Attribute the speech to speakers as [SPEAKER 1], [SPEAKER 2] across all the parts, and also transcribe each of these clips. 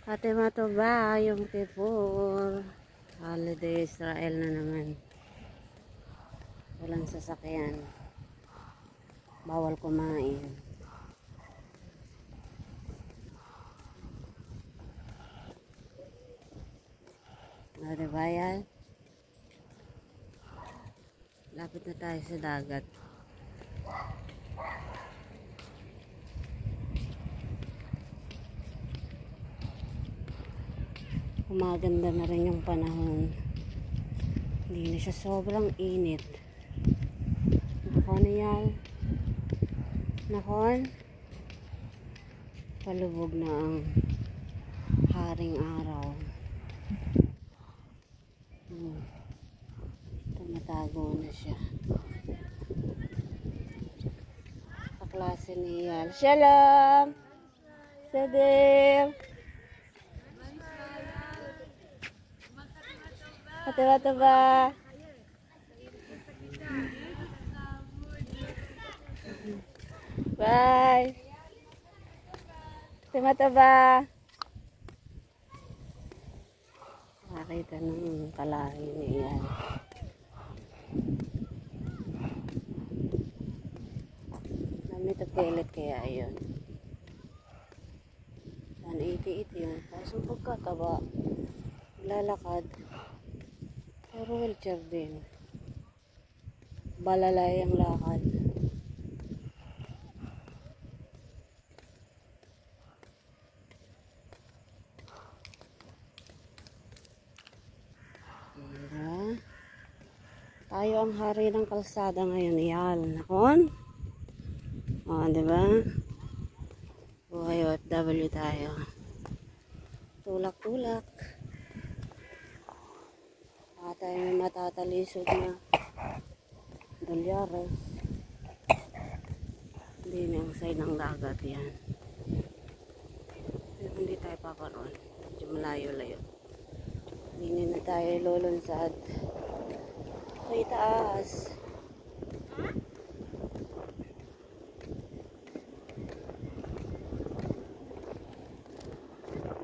[SPEAKER 1] Fatima to ba yung Kippur holiday Israel na naman. Walang sasakyan, bawal kumain. Diba yan? Lapit na tayo sa dagat. Kumaganda na rin yung panahon. Hindi na siya sobrang init. Nakon yan. Nakon. Palubog na ang haring araw. Tumatago na siya. Kaklase ni Yal. Shalom! Sadim! Fatima ba? Bye! Fatima ba? Nakakita ng kalahi niya. Namit ang pelet kaya yun. 188 yun. Kaso pagkataba, lalakad. Pero wheelchair din. Balalay ang lakad. Tayo ang hari ng kalsada ngayon. Iyal. Nakon? O, diba? Buhay OFW tayo. Tulak-tulak. Tayo may matatalisod na dolyares. Hindi na ang side ng dagat yan. Pero hindi tayo paparoon. Medyo malayo-layo. Hindi na tayo lulunsad. Ay, taas.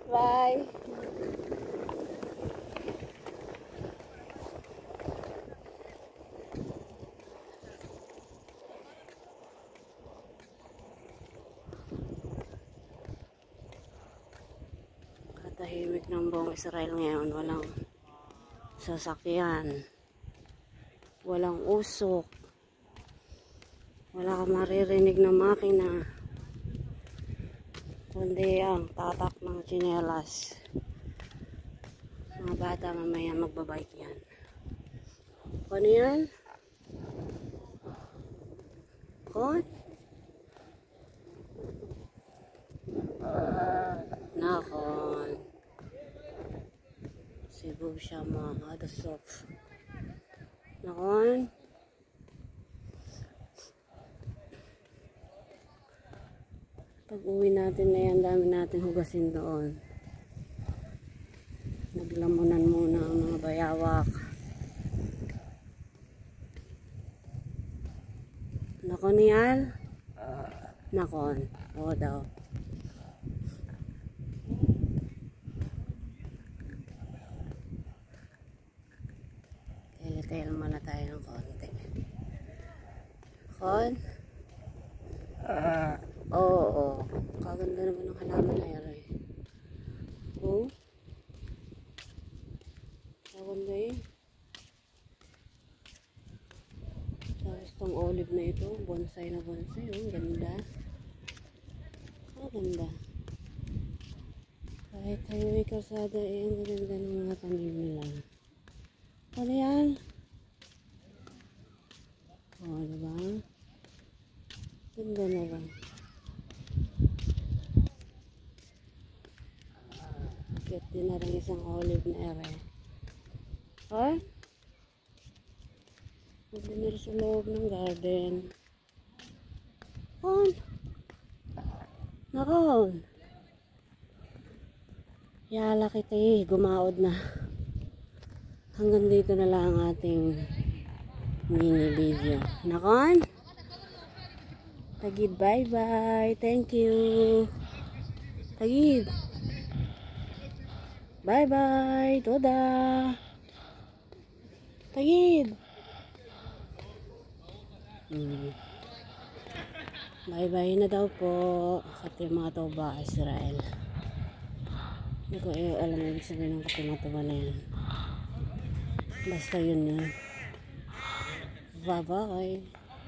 [SPEAKER 1] Bye. Tahimik ng buong Israel ngayon. Walang sasakyan, walang usok, wala kang maririnig na makina, kundi ang tatak ng tsinelas. Mga bata mamaya magbabike yan. Ano yan? Kon? Nakon. Sibog siya mga adasok. Nakon. Pag uwi natin na yan, dami natin hugasin doon. Naglamunan muna ang mga bayawak. Nakon yan? Nakon. Oo daw. Tayo muna tayo ng konti. Kon? Oo. Kaganda naman ng halaman na yan eh. Oh? Kaganda eh. Tapos itong olive na ito. Bonsai na bonsai. Oh, ganda. Kaganda. Kahit highway kalsada eh. Ang ganda ng mga tanim nila. Ano yan? O, diba? Ganda na ba? Cute din na rin isang olive na ere. O? Ganda na rin sa loob ng garden. Kon? Nakon? Yala kita eh. Gumaod na. Hanggang dito na lang ang ating mini video. Nakon? Tagid, bye bye. Thank you. Tagid. Bye-bye. Toda. Tagid. Bye-bye na daw po sa Katimatuba, Israel. Hindi ko alam ang ibig sabihin ng Katimatuba na yan. Basta yun yun. Bye-bye.